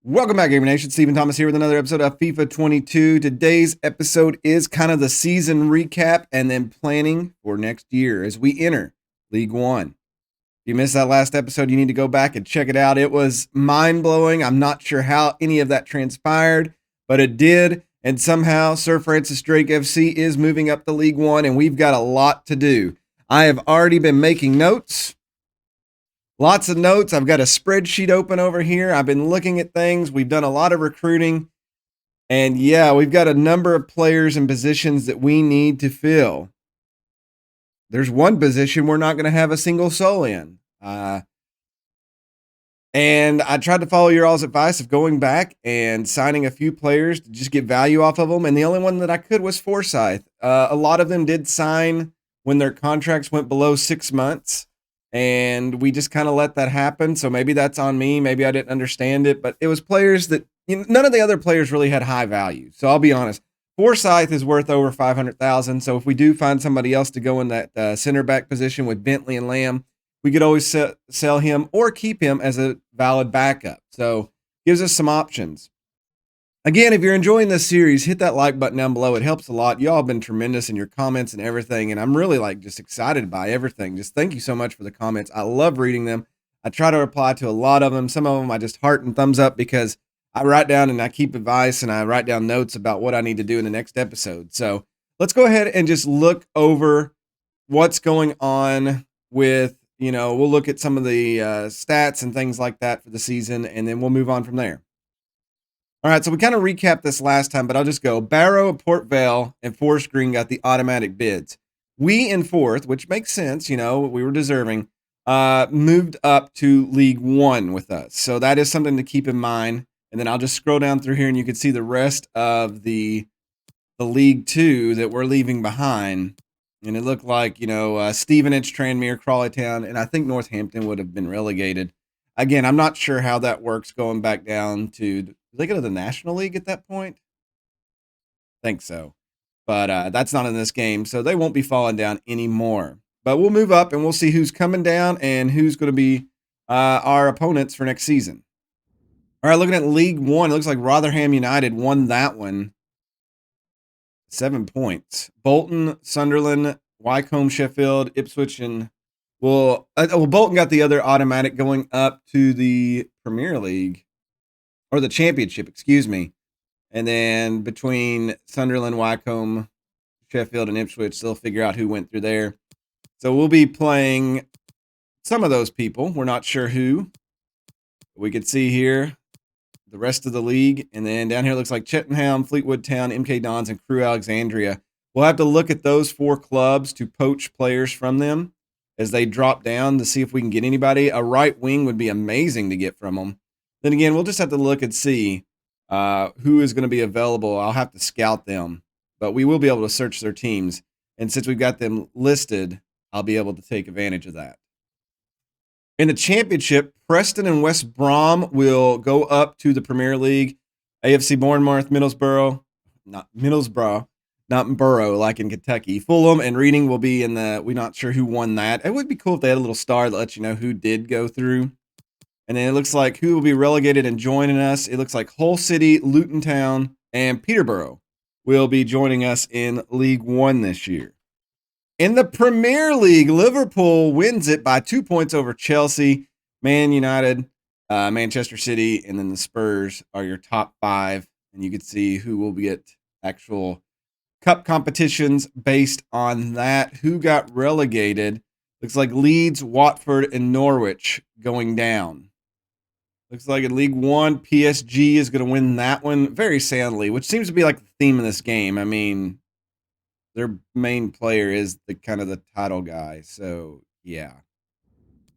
Welcome back, Gamer Nation. Stephen Thomas here with another episode of FIFA 22. Today's episode is kind of the season recap and then planning for next year as we enter League One. If you missed that last episode, you need to go back and check it out. It was mind-blowing. I'm not sure how any of that transpired, but it did. And somehow Sir Francis Drake FC is moving up to League One, and we've got a lot to do. I have already been making notes. Lots of notes. I've got a spreadsheet open over here. I've been looking at things. We've done a lot of recruiting. And yeah, we've got a number of players and positions that we need to fill. There's one position we're not going to have a single soul in. And I tried to follow your all's advice of going back and signing a few players to just get value off of them. And the only one that I could was Forsyth. A lot of them did sign when their contracts went below 6 months. And we just kind of let that happen. So maybe that's on me. Maybe I didn't understand it. But it was players that none of the other players really had high value. So I'll be honest. Forsyth is worth over 500,000. So if we do find somebody else to go in that center back position with Bentley and Lamb, we could always sell him or keep him as a valid backup. So gives us some options. Again, if you're enjoying this series, hit that like button down below. It helps a lot. Y'all have been tremendous in your comments and everything, and I'm really just excited by everything. Just thank you so much for the comments. I love reading them. I try to reply to a lot of them. Some of them I just heart and thumbs up because I write down and I keep advice and I write down notes about what I need to do in the next episode. So let's go ahead and just look over what's going on with, we'll look at some of the stats and things like that for the season, and then we'll move on from there. All right, so we kind of recapped this last time, but I'll just go. Barrow, Port Vale, and Forest Green got the automatic bids. We in fourth, which makes sense, we were deserving, moved up to League One with us. So that is something to keep in mind. And then I'll just scroll down through here and you can see the rest of the League Two that we're leaving behind. And it looked like, Stevenage, Tranmere, Crawleytown, and I think Northampton would have been relegated. Again, I'm not sure how that works going back down to... Did they go to the National League at that point? I think so. But that's not in this game, so they won't be falling down anymore. But we'll move up, and we'll see who's coming down and who's going to be our opponents for next season. All right, looking at League One, it looks like Rotherham United won that one. 7 points. Bolton, Sunderland, Wycombe, Sheffield, Ipswich, and... Bolton got the other automatic going up to the Premier League. Or the championship, excuse me. And then between Sunderland, Wycombe, Sheffield, and Ipswich, they'll figure out who went through there. So we'll be playing some of those people. We're not sure who. We could see here the rest of the league. And then down here it looks like Cheltenham, Fleetwood Town, MK Dons, and Crewe Alexandria. We'll have to look at those 4 clubs to poach players from them as they drop down to see if we can get anybody. A right wing would be amazing to get from them. Then again, we'll just have to look and see who is going to be available. I'll have to scout them, but we will be able to search their teams. And since we've got them listed, I'll be able to take advantage of that. In the championship, Preston and West Brom will go up to the Premier League. AFC Bournemouth, Middlesbrough, not Borough like in Kentucky. Fulham and Reading will be in we're not sure who won that. It would be cool if they had a little star that lets you know who did go through. And then it looks like who will be relegated and joining us. It looks like Hull City, Luton Town, and Peterborough will be joining us in League One this year. In the Premier League, Liverpool wins it by 2 points over Chelsea. Man United, Manchester City, and then the Spurs are your top 5. And you can see who will get actual cup competitions based on that. Who got relegated? Looks like Leeds, Watford, and Norwich going down. Looks like in League One, PSG is going to win that one very soundly, which seems to be like the theme of this game. I mean, their main player is the kind of the title guy. So, yeah.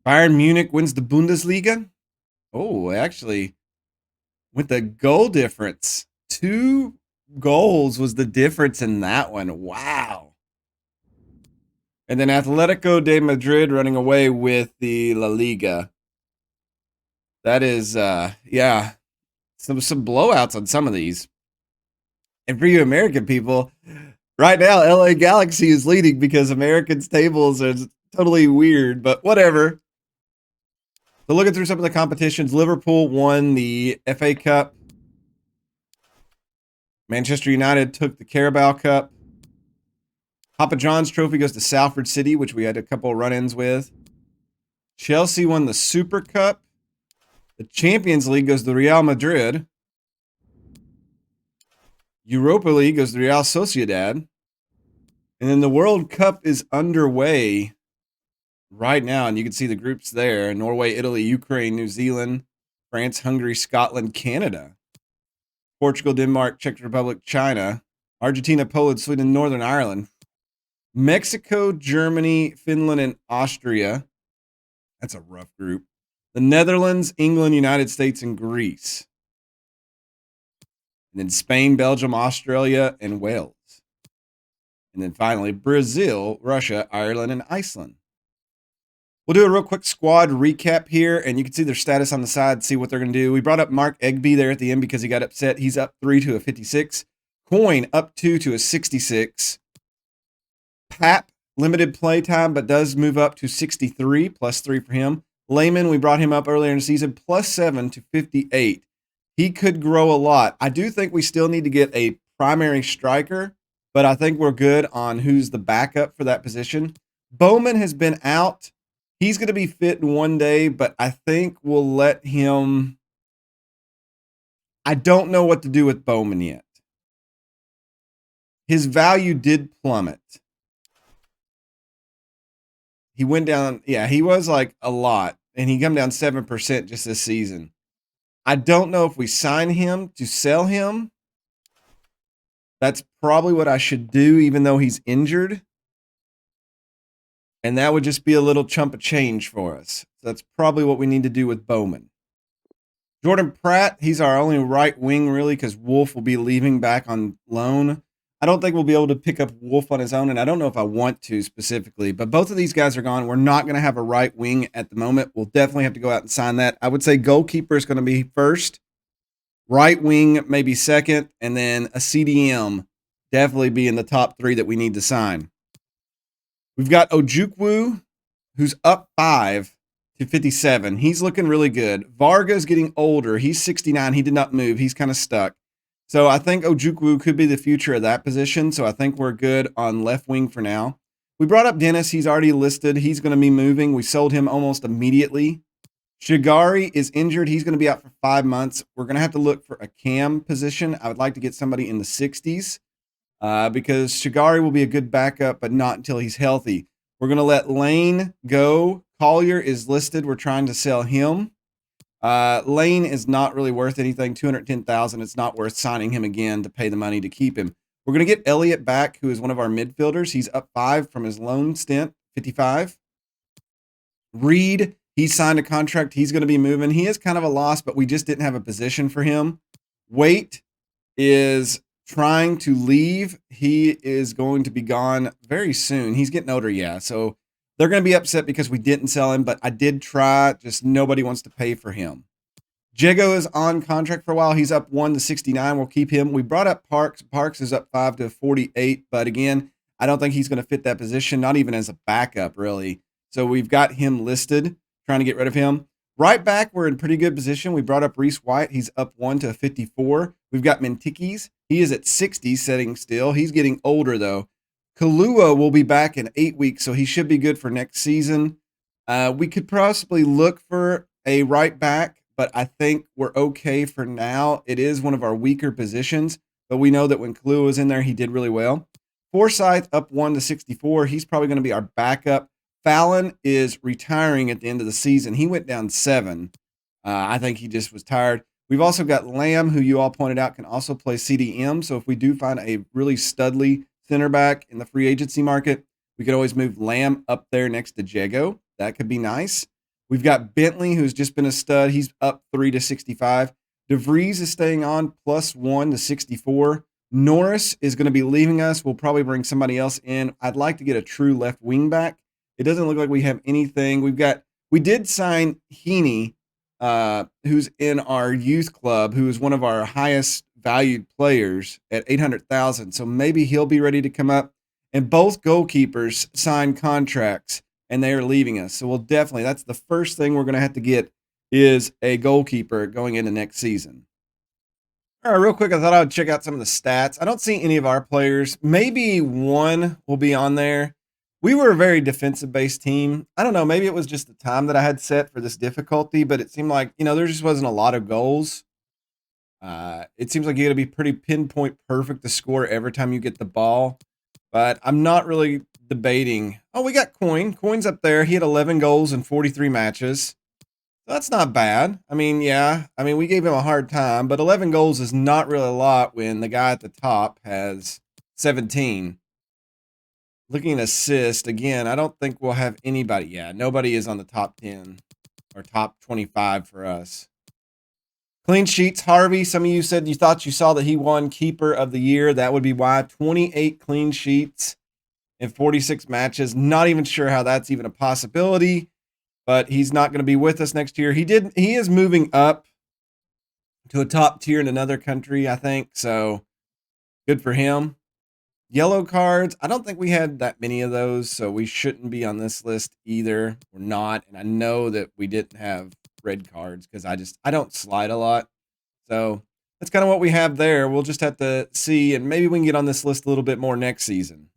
Bayern Munich wins the Bundesliga. Oh, actually, with the goal difference, 2 goals was the difference in that one. Wow. And then Atletico de Madrid running away with the La Liga. That is, some blowouts on some of these. And for you American people, right now, LA Galaxy is leading because Americans' tables are totally weird, but whatever. So looking through some of the competitions, Liverpool won the FA Cup. Manchester United took the Carabao Cup. Papa John's Trophy goes to Salford City, which we had a couple of run-ins with. Chelsea won the Super Cup. The Champions League goes to Real Madrid. Europa League goes to Real Sociedad. And then the World Cup is underway right now, and you can see the groups there: Norway, Italy, Ukraine, New Zealand, France, Hungary, Scotland, Canada, Portugal, Denmark, Czech Republic, China, Argentina, Poland, Sweden, Northern Ireland, Mexico, Germany, Finland, and Austria. That's a rough group. The Netherlands, England, United States, and Greece. And then Spain, Belgium, Australia, and Wales. And then finally, Brazil, Russia, Ireland, and Iceland. We'll do a real quick squad recap here, and you can see their status on the side, see what they're going to do. We brought up Mark Egby there at the end because he got upset. He's up 3 to a 56. Coin up 2 to a 66. Pap, limited play time, but does move up to 63, plus 3 for him. Layman, we brought him up earlier in the season, plus 7 to 58. He could grow a lot. I do think we still need to get a primary striker, but I think we're good on who's the backup for that position. Bowman has been out. He's going to be fit in one day, but I think we'll let him. I don't know what to do with Bowman yet. His value did plummet. He went down. Yeah, he was like a lot, and he come down 7% just this season. I don't know if we sign him to sell him. That's probably what I should do, even though he's injured. And that would just be a little chunk of change for us. So that's probably what we need to do with Bowman. Jordan Pratt, he's our only right wing, really, because Wolf will be leaving back on loan. I don't think we'll be able to pick up Wolf on his own, and I don't know if I want to specifically. But both of these guys are gone. We're not going to have a right wing at the moment. We'll definitely have to go out and sign that. I would say goalkeeper is going to be first. Right wing maybe second. And then a CDM definitely be in the top 3 that we need to sign. We've got Ojukwu, who's up 5 to 57. He's looking really good. Varga's getting older. He's 69. He did not move. He's kind of stuck. So I think Ojukwu could be the future of that position. So I think we're good on left wing for now. We brought up Dennis. He's already listed. He's going to be moving. We sold him almost immediately. Shigari is injured. He's going to be out for 5 months. We're going to have to look for a cam position. I would like to get somebody in the 60s. Because Shigari will be a good backup, but not until he's healthy. We're going to let Lane go. Collier is listed. We're trying to sell him. Lane is not really worth anything. $210,000. It's not worth signing him again to pay the money to keep him. We're going to get Elliott back, who is one of our midfielders. He's up 5 from his loan stint, 55. Reed, he signed a contract. He's going to be moving. He is kind of a loss, but we just didn't have a position for him. Waite is trying to leave. He is going to be gone very soon. He's getting older, yeah. So they're going to be upset because we didn't sell him, but I did try. Just nobody wants to pay for him. Jago is on contract for a while. He's up 1 to 69. We'll keep him. We brought up Parks. Parks is up 5 to 48, but again, I don't think he's going to fit that position, not even as a backup, really. So we've got him listed, trying to get rid of him. Right back, we're in pretty good position. We brought up Reese White. He's up 1 to 54. We've got Mentikis. He is at 60, sitting still. He's getting older, though. Kalua will be back in 8 weeks, so he should be good for next season. We could possibly look for a right back, but I think we're okay for now. It is one of our weaker positions, but we know that when Kalua was in there, he did really well. Forsyth up 1 to 64. He's probably going to be our backup. Fallon is retiring at the end of the season. He went down 7. I think he just was tired. We've also got Lamb, who you all pointed out can also play CDM. So if we do find a really studly center back in the free agency market, we could always move Lamb up there next to Jago. That could be nice. We've got Bentley, who's just been a stud. He's up 3 to 65. DeVries is staying on plus 1 to 64. Norris is going to be leaving us. We'll probably bring somebody else in. I'd like to get a true left wing back. It doesn't look like we have anything. We did sign Heaney, who's in our youth club, who is one of our highest valued players at $800,000. So maybe he'll be ready to come up. And both goalkeepers signed contracts and they are leaving us. So we'll definitely, that's the first thing we're going to have to get is a goalkeeper going into next season. All right, real quick, I thought I would check out some of the stats. I don't see any of our players. Maybe one will be on there. We were a very defensive based team. I don't know. Maybe it was just the time that I had set for this difficulty, but it seemed like, there just wasn't a lot of goals. It seems like you got to be pretty pinpoint perfect to score every time you get the ball. But I'm not really debating. Oh, we got Coin. Coin's up there. He had 11 goals in 43 matches. That's not bad. I mean, yeah. I mean, we gave him a hard time, but 11 goals is not really a lot when the guy at the top has 17. Looking at assist, again, I don't think we'll have anybody. Yeah, nobody is on the top 10 or top 25 for us. Clean sheets, Harvey. Some of you said you thought you saw that he won Keeper of the Year. That would be why. 28 clean sheets in 46 matches. Not even sure how that's even a possibility, but he's not going to be with us next year. He is moving up to a top tier in another country, I think. So good for him. Yellow cards. I don't think we had that many of those, so we shouldn't be on this list either. We're not. And I know that we didn't have red cards because I don't slide a lot. So that's kind of what we have there. We'll just have to see, and maybe we can get on this list a little bit more next season.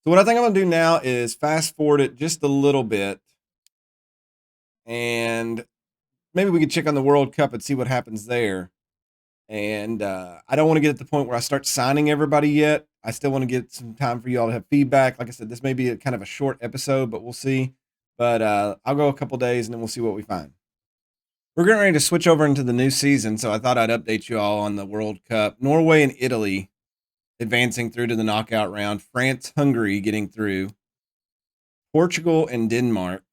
So what I think I'm going to do now is fast forward it just a little bit, and maybe we could check on the World Cup and see what happens there. And I don't want to get at the point where I start signing everybody yet. I still want to get some time for you all to have feedback. Like I said, this may be kind of a short episode, but we'll see. But I'll go a couple days, and then we'll see what we find. We're getting ready to switch over into the new season, so I thought I'd update you all on the World Cup. Norway and Italy advancing through to the knockout round. France, Hungary getting through. Portugal and Denmark.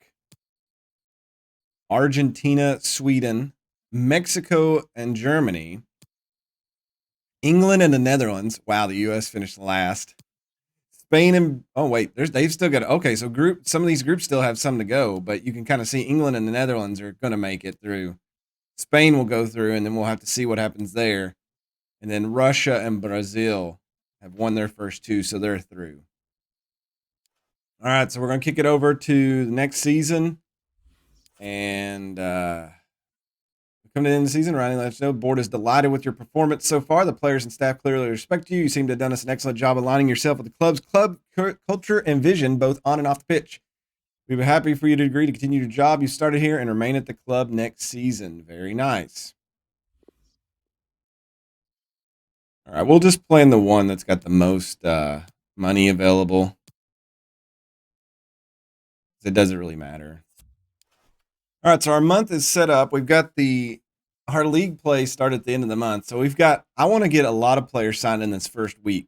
Argentina, Sweden. Mexico and Germany. England and the Netherlands. Wow, the U.S. finished last. Spain and they've still got okay. So some of these groups still have some to go, but you can kind of see England and the Netherlands are going to make it through. Spain will go through, and then we'll have to see what happens there. And then Russia and Brazil have won their first two, so they're through. All right, so we're going to kick it over to the next season, and coming into the season, Riley let us know the board is delighted with your performance so far. The players and staff clearly respect you. You seem to have done us an excellent job aligning yourself with the club's culture and vision, both on and off the pitch. We'd be happy for you to agree to continue your job you started here and remain at the club next season. Very nice. All right, we'll just plan the one that's got the most money available. It doesn't really matter. All right, so our month is set up. We've got our league play start at the end of the month. So I want to get a lot of players signed in this first week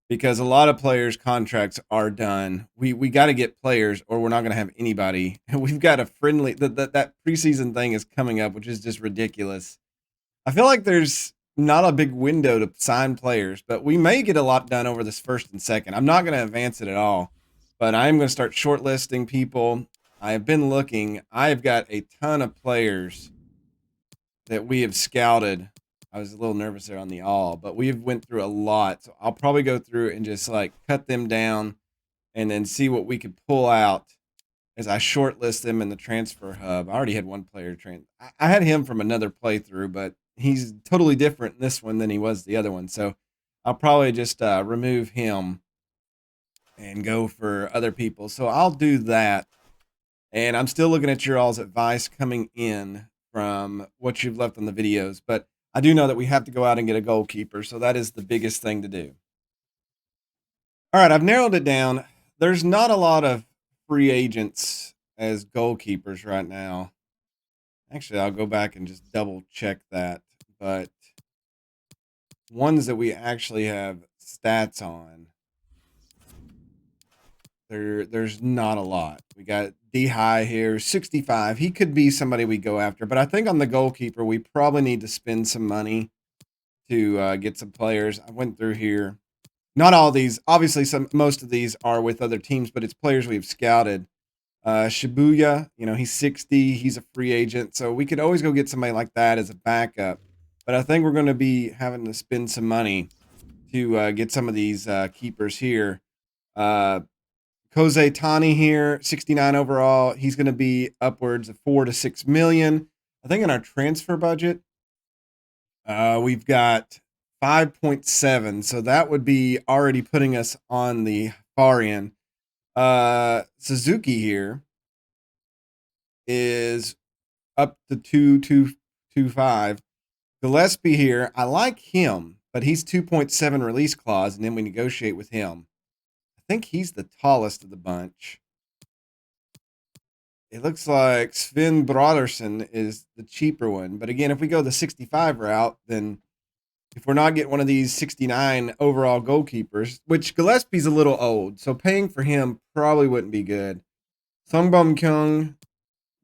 because a lot of players' contracts are done. We got to get players or we're not going to have anybody. We've got a friendly, that preseason thing is coming up, which is just ridiculous. I feel like there's not a big window to sign players, but we may get a lot done over this first and second. I'm not going to advance it at all, but I am going to start shortlisting people. I have been looking. I've got a ton of players that we have scouted. I was a little nervous there on the all, but we've went through a lot. So I'll probably go through and just like cut them down and then see what we could pull out as I shortlist them in the transfer hub. I already had one player I had him from another playthrough, but he's totally different in this one than he was the other one. So I'll probably just remove him and go for other people. So I'll do that. And I'm still looking at your all's advice coming in from what you've left on the videos. But I do know that we have to go out and get a goalkeeper. So that is the biggest thing to do. All right, I've narrowed it down. There's not a lot of free agents as goalkeepers right now. Actually, I'll go back and just double check that. But ones that we actually have stats on, there's not a lot. We got D-High here, 65. He could be somebody we go after. But I think on the goalkeeper, we probably need to spend some money to get some players. I went through here. Not all these. Obviously, most of these are with other teams, but it's players we've scouted. Shibuya, he's 60. He's a free agent. So we could always go get somebody like that as a backup. But I think we're going to be having to spend some money to get some of these keepers here. Kose Tani here, 69 overall. He's going to be upwards of 4 to 6 million. I think in our transfer budget, we've got 5.7. So that would be already putting us on the far end. Suzuki here is up to 2.225. Gillespie here, I like him, but he's 2.7 release clause, and then we negotiate with him. I think he's the tallest of the bunch. It looks like Sven Brodersen is the cheaper one. But again, if we go the 65 route, then if we're not getting one of these 69 overall goalkeepers, which Gillespie's a little old, so paying for him probably wouldn't be good. Songbom Kyung,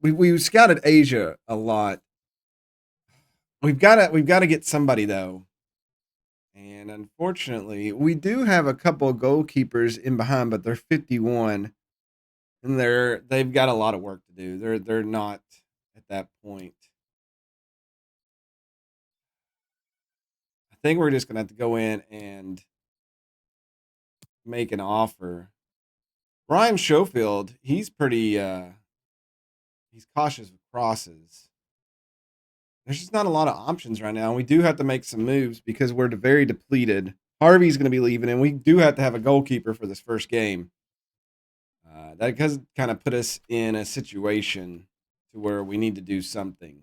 we scouted Asia a lot. We've got to get somebody though. And unfortunately, we do have a couple of goalkeepers in behind, but they're 51. And they've got a lot of work to do. They're not at that point. I think we're just gonna have to go in and make an offer. Ryan Schofield, he's pretty he's cautious with crosses. There's just not a lot of options right now. We do have to make some moves because we're very depleted. Harvey's going to be leaving, and we do have to have a goalkeeper for this first game. That does kind of put us in a situation to where we need to do something.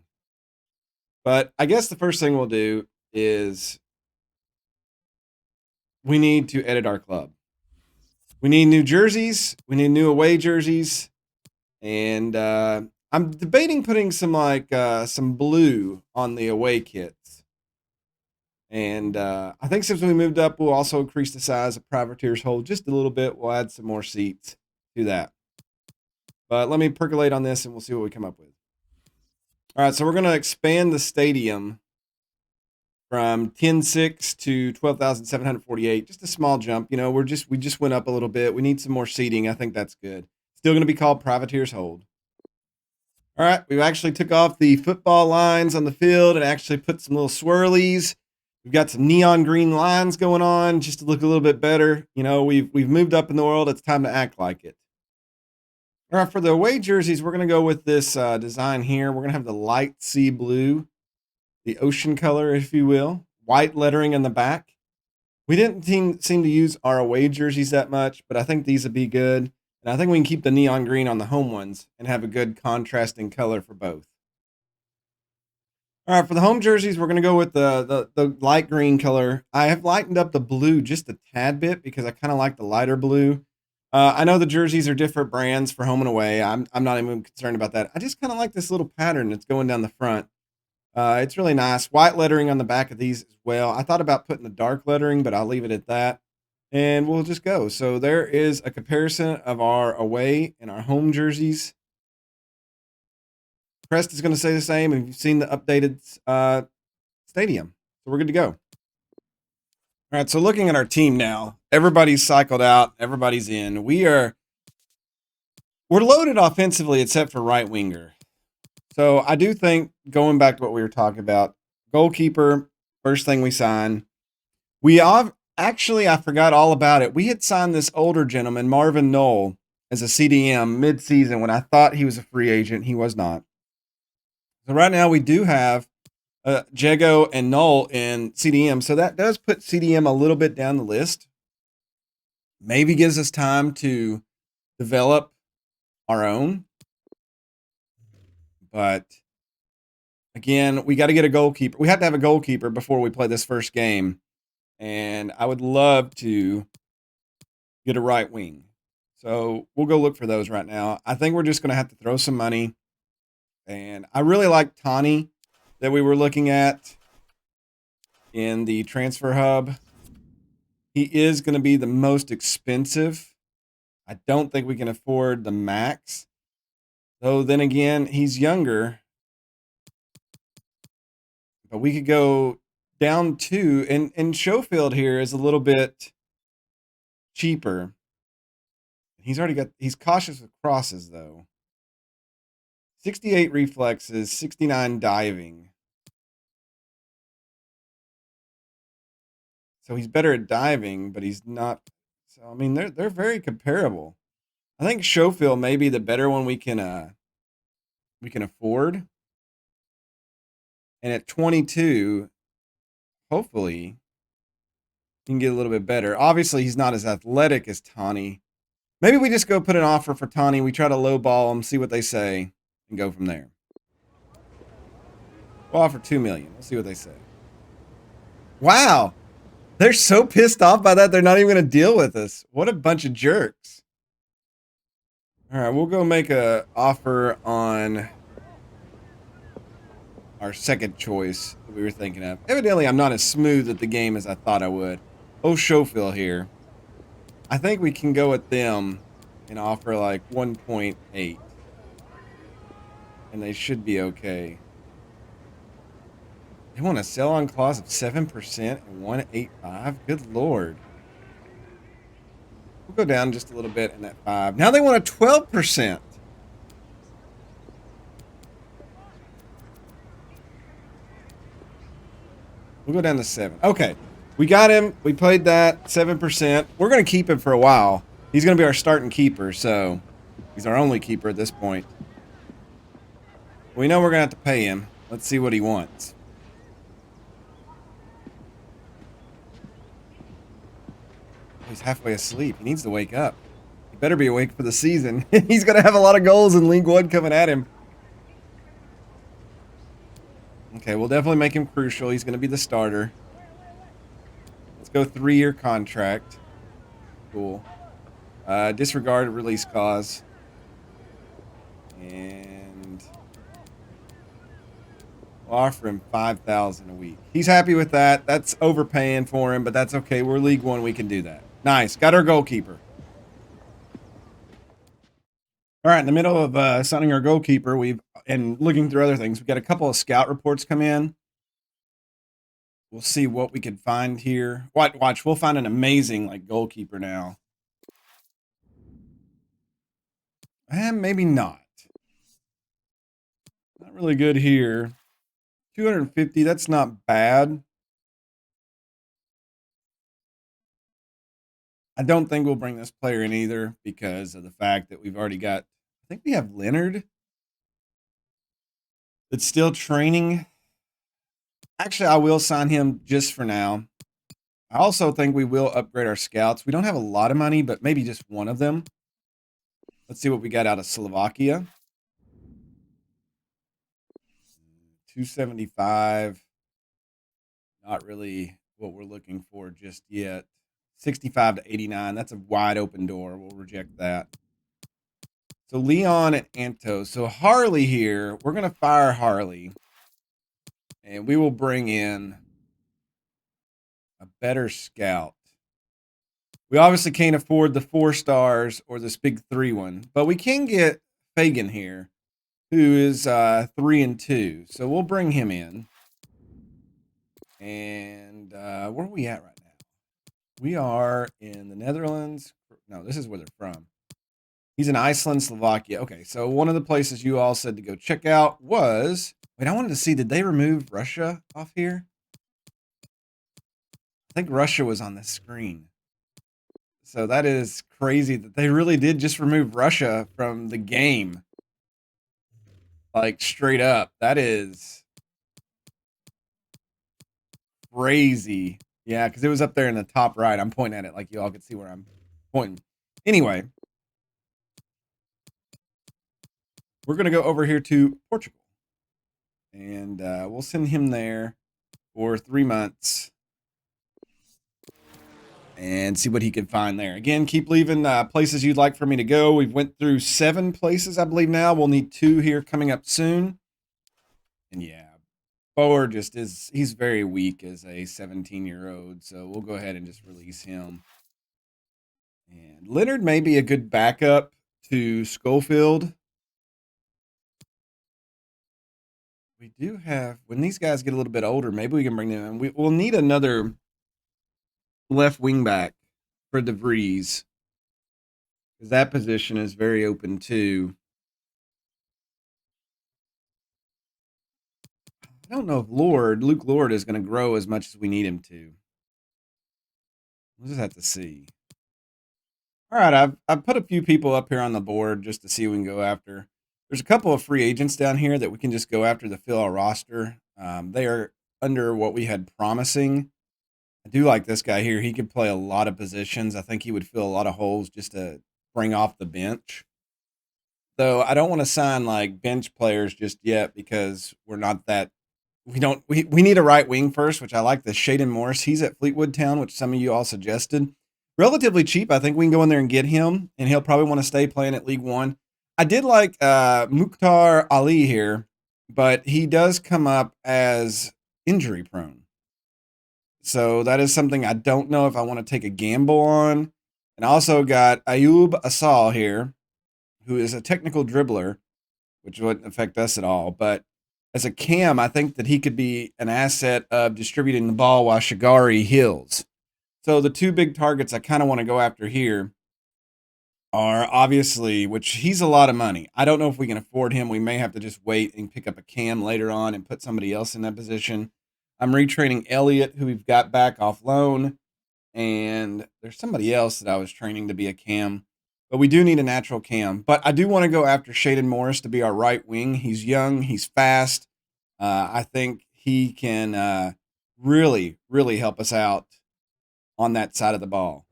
But I guess the first thing we'll do is we need to edit our club. We need new jerseys. We need new away jerseys. And I'm debating putting some blue on the away kits. And I think since we moved up, we'll also increase the size of Privateer's hold just a little bit. We'll add some more seats to that. But let me percolate on this and we'll see what we come up with. All right, so we're going to expand the stadium from 10.6 to 12,748. Just a small jump. You know, we just went up a little bit. We need some more seating. I think that's good. Still going to be called Privateer's Hold. All right, we actually took off the football lines on the field and actually put some little swirlies. We've got some neon green lines going on just to look a little bit better. You know, we've moved up in the world. It's time to act like it. All right, for the away jerseys, we're going to go with this design here. We're going to have the light sea blue, the ocean color, if you will, white lettering in the back. We didn't seem to use our away jerseys that much, but I think these would be good. And I think we can keep the neon green on the home ones and have a good contrasting color for both. All right, for the home jerseys, we're going to go with the light green color. I have lightened up the blue just a tad bit because I kind of like the lighter blue. I know the jerseys are different brands for home and away. I'm not even concerned about that. I just kind of like this little pattern that's going down the front. It's really nice. White lettering on the back of these as well. I thought about putting the dark lettering, but I'll leave it at that. And we'll just go. So there is a comparison of our away and our home jerseys. Crest is going to stay the same. And you've seen the updated stadium. So we're good to go. All right, so looking at our team now, everybody's cycled out, everybody's in. We're loaded offensively except for right winger. So I do think, going back to what we were talking about, goalkeeper, first thing we sign. I forgot all about it. We had signed this older gentleman, Marvin Knoll, as a CDM mid-season when I thought he was a free agent. He was not. So right now we do have Jago and Knoll in CDM. So that does put CDM a little bit down the list. Maybe gives us time to develop our own. But again, we got to get a goalkeeper. We have to have a goalkeeper before we play this first game. And I would love to get a right wing. So we'll go look for those right now. I think we're just going to have to throw some money. And I really like Tani that we were looking at in the transfer hub. He is going to be the most expensive. I don't think we can afford the max. Though then again, he's younger. But we could go down to, and Schofield here is a little bit cheaper. He's cautious with crosses though. 68 reflexes, 69 diving. So he's better at diving, but he's not. So I mean, they're very comparable. I think Schofield may be the better one we can afford. And at 22, hopefully he can get a little bit better. Obviously, he's not as athletic as Tani. Maybe we just go put an offer for Tani. We try to lowball them, see what they say, and go from there. We'll offer $2 million. We'll see what they say. Wow, they're so pissed off by that. They're not even going to deal with us. What a bunch of jerks. All right, we'll go make a offer on our second choice that we were thinking of. Evidently, I'm not as smooth at the game as I thought I would. Oh, Schofield here. I think we can go with them and offer like 1.8. And they should be okay. They want a sell-on clause of 7% and 185. Good Lord. We'll go down just a little bit in that 5. Now they want a 12%. We'll go down to 7. Okay. We got him. We played that 7%. We're going to keep him for a while. He's going to be our starting keeper, so he's our only keeper at this point. We know we're going to have to pay him. Let's see what he wants. He's halfway asleep. He needs to wake up. He better be awake for the season. He's going to have a lot of goals in League One coming at him. Okay, we'll definitely make him crucial. He's going to be the starter. Let's go 3-year contract. Cool. Disregard release clause. And we'll offer him $5,000 a week. He's happy with that. That's overpaying for him, but that's okay. We're League One. We can do that. Nice. Got our goalkeeper. All right, in the middle of signing our goalkeeper, and looking through other things, we've got a couple of scout reports come in. We'll see what we can find here. Watch, we'll find an amazing goalkeeper now. And maybe not. Not really good here. 250, that's not bad. I don't think we'll bring this player in either because of the fact that we've already got, I think we have Leonard that's still training. Actually, I will sign him just for now. I also think we will upgrade our scouts. We don't have a lot of money, but maybe just one of them. Let's see what we got out of Slovakia. 275. Not really what we're looking for just yet. 65 to 89. That's a wide open door. We'll reject that. So Leon and Anto. So Harley here. We're going to fire Harley. And we will bring in a better scout. We obviously can't afford the 4 stars or this big 3 one. But we can get Fagan here, who is 3 and 2. So we'll bring him in. And where are we at right now? We are in the Netherlands. No, this is where they're from. He's in Iceland, Slovakia. Okay, so one of the places you all said to go check out was... Wait, I wanted to see, did they remove Russia off here? I think Russia was on the screen. So that is crazy that they really did just remove Russia from the game. Like, straight up. That is crazy. Yeah, because it was up there in the top right. I'm pointing at it like you all could see where I'm pointing. Anyway, we're going to go over here to Portugal. And we'll send him there for 3 months. And see what he can find there. Again, keep leaving places you'd like for me to go. We've went through 7 places, I believe now. We'll need 2 here coming up soon. And yeah, Boer just is, he's very weak as a 17-year-old. So we'll go ahead and just release him. And Leonard may be a good backup to Schofield. We do have, when these guys get a little bit older, maybe we can bring them in. We'll need another left wing back for De Vries, because that position is very open too. I don't know if Luke Lord is going to grow as much as we need him to. We'll just have to see. All right, I've put a few people up here on the board just to see who we can go after. There's a couple of free agents down here that we can just go after to fill our roster. They are under what we had promising. I do like this guy here. He could play a lot of positions. I think he would fill a lot of holes just to bring off the bench. Though I don't want to sign like bench players just yet because we're not that. We need a right wing first, which I like the Shaden Morris. He's at Fleetwood Town, which some of you all suggested. Relatively cheap. I think we can go in there and get him, and he'll probably want to stay playing at League One. I did like Mukhtar Ali here, but he does come up as injury prone. So that is something I don't know if I want to take a gamble on. And I also got Ayub Asal here, who is a technical dribbler, which wouldn't affect us at all. But as a cam, I think that he could be an asset of distributing the ball while Shagari heals. So the two big targets I kind of want to go after here are obviously, which he's a lot of money. I don't know if we can afford him. We may have to just wait and pick up a cam later on and put somebody else in that position. I'm retraining Elliott, who we've got back off loan. And there's somebody else that I was training to be a cam. But we do need a natural cam. But I do want to go after Shaden Morris to be our right wing. He's young. He's fast. I think he can really, really help us out on that side of the ball.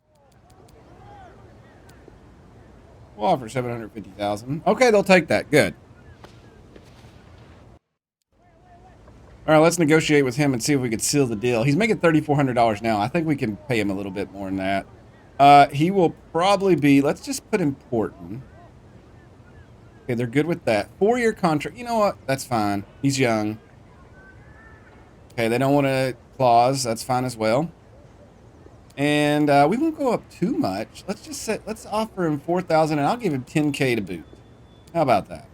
We'll offer $750,000. Okay, they'll take that. Good. All right, let's negotiate with him and see if we could seal the deal. He's making $3,400 now. I think we can pay him a little bit more than that. He will probably be, let's just put important. Okay, they're good with that. 4-year contract. You know what? That's fine. He's young. Okay, they don't want a clause. That's fine as well. And we won't go up too much. Let's offer him $4,000 and I'll give him $10K to boot. How about that?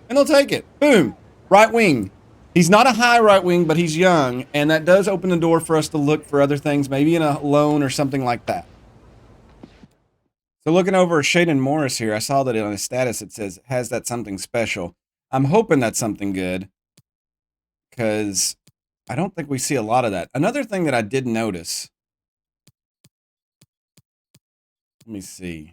And they'll take it. Boom. Right wing. He's not a high right wing, but he's young, and that does open the door for us to look for other things, maybe in a loan or something like that. So looking over Shaden Morris here, I saw that on his status it says, has that something special. I'm hoping that's something good because I don't think we see a lot of that. Another thing that I did notice, let me see,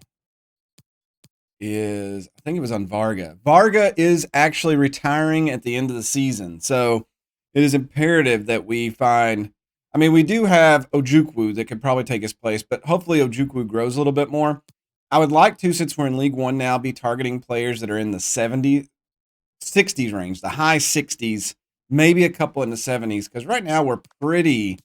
is I think it was on Varga. Varga is actually retiring at the end of the season. So it is imperative that we find, I mean, we do have Ojukwu that could probably take his place, but hopefully Ojukwu grows a little bit more. I would like to, since we're in League One now, be targeting players that are in the 60s range, the high 60s, maybe a couple in the 70s, because right now we're pretty,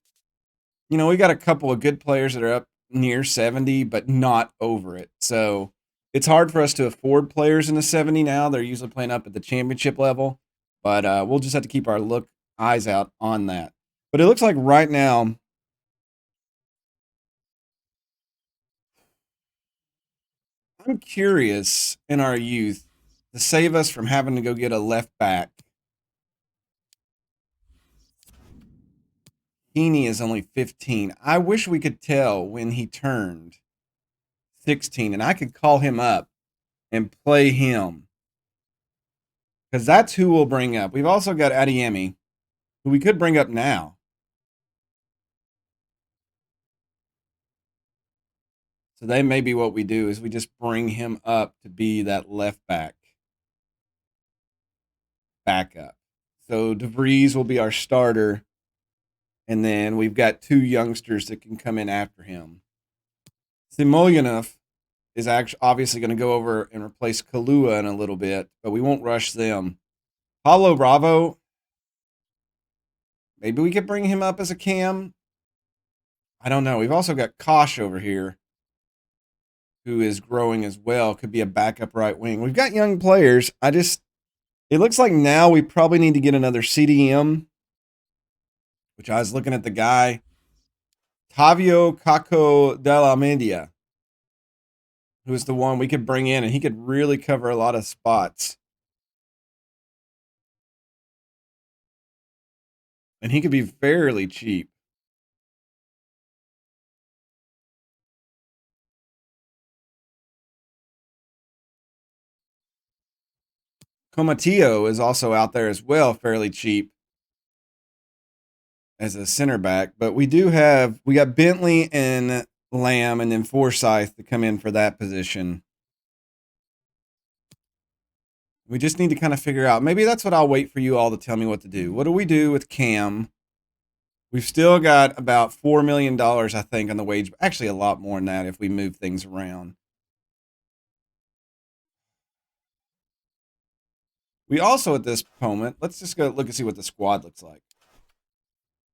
we got a couple of good players that are up near 70, but not over it. So it's hard for us to afford players in the 70 now. They're usually playing up at the championship level, but we'll just have to keep our eyes out on that. But it looks like right now, I'm curious in our youth to save us from having to go get a left back. Heaney is only 15. I wish we could tell when he turned 16 and I could call him up and play him. Because that's who we'll bring up. We've also got Adiemi, who we could bring up now. So that may be what we do, is we just bring him up to be that left backup. So DeVries will be our starter. And then we've got two youngsters that can come in after him. Simoyonov is actually obviously going to go over and replace Kalua in a little bit, but we won't rush them. Paulo Bravo, maybe we could bring him up as a cam. I don't know. We've also got Kosh over here, who is growing as well. Could be a backup right wing. We've got young players. It looks like now we probably need to get another CDM, which I was looking at the guy, Tavio Caco della Media, who is the one we could bring in, and he could really cover a lot of spots. And he could be fairly cheap. Comatillo is also out there as well, fairly cheap as a center back. But we got Bentley and Lamb and then Forsyth to come in for that position. We just need to kind of figure out. Maybe that's what I'll wait for you all to tell me what to do. What do we do with Cam? We've still got about $4 million, I think, on the wage. Actually, a lot more than that if we move things around. We also, at this moment, let's just go look and see what the squad looks like.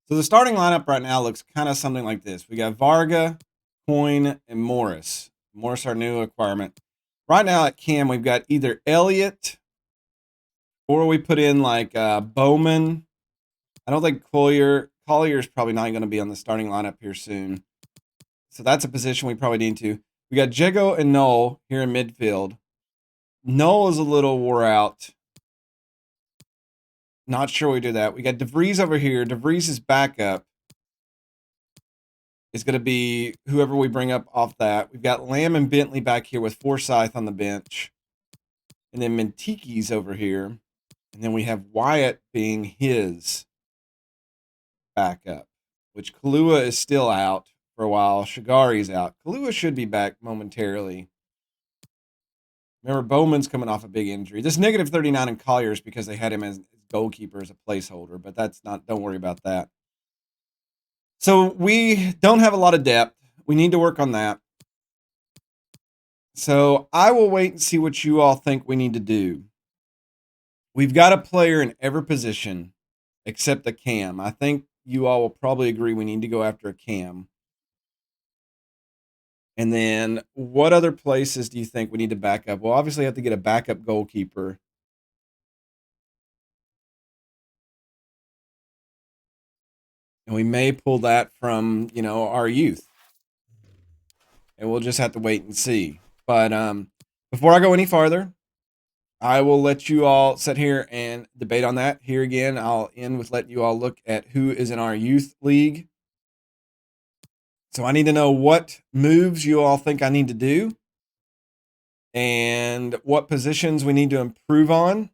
So the starting lineup right now looks kind of something like this. We got Varga, Coyne, and Morris. Morris, our new acquirement. Right now at Cam, we've got either Elliott or we put in like Bowman. I don't think Collier's probably not going to be on the starting lineup here soon. So that's a position we probably need to. We got Jago and Noel here in midfield. Noel is a little wore out. Not sure we do that. We got DeVries over here. DeVries' backup is going to be whoever we bring up off that. We've got Lamb and Bentley back here with Forsyth on the bench. And then Mentiki's over here. And then we have Wyatt being his backup, which Kalua is still out for a while. Shigari's out. Kalua should be back momentarily. Remember, Bowman's coming off a big injury. This negative 39 in Collier's because they had him as goalkeeper as a placeholder, but that's not, don't worry about that. So we don't have a lot of depth. We need to work on that. So I will wait and see what you all think we need to do. We've got a player in every position except the Cam. I think you all will probably agree we need to go after a Cam. And then what other places do you think we need to back up? Well, obviously, have to get a backup goalkeeper. And we may pull that from, our youth. And we'll just have to wait and see. But before I go any farther, I will let you all sit here and debate on that. Here again, I'll end with letting you all look at who is in our youth league. So I need to know what moves you all think I need to do and what positions we need to improve on.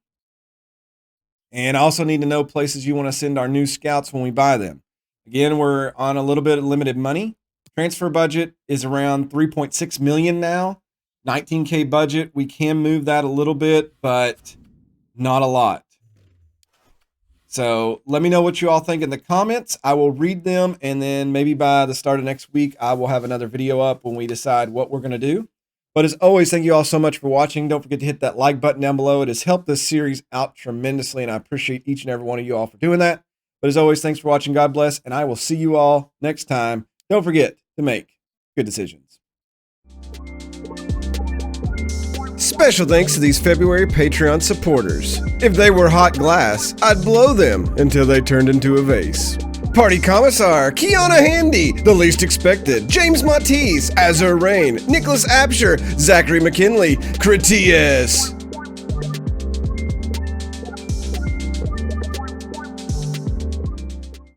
And I also need to know places you want to send our new scouts when we buy them. Again, we're on a little bit of limited money. Transfer budget is around 3.6 million now. 19K budget. We can move that a little bit, but not a lot. So let me know what you all think in the comments. I will read them, and then maybe by the start of next week, I will have another video up when we decide what we're going to do. But as always, thank you all so much for watching. Don't forget to hit that like button down below. It has helped this series out tremendously, and I appreciate each and every one of you all for doing that. But as always, thanks for watching. God bless, and I will see you all next time. Don't forget to make good decisions. Special thanks to these February Patreon supporters. If they were hot glass, I'd blow them until they turned into a vase. Party Commissar, Kiana Handy, The Least Expected, James Matisse, Azur Rain, Nicholas Absher, Zachary McKinley, Critias.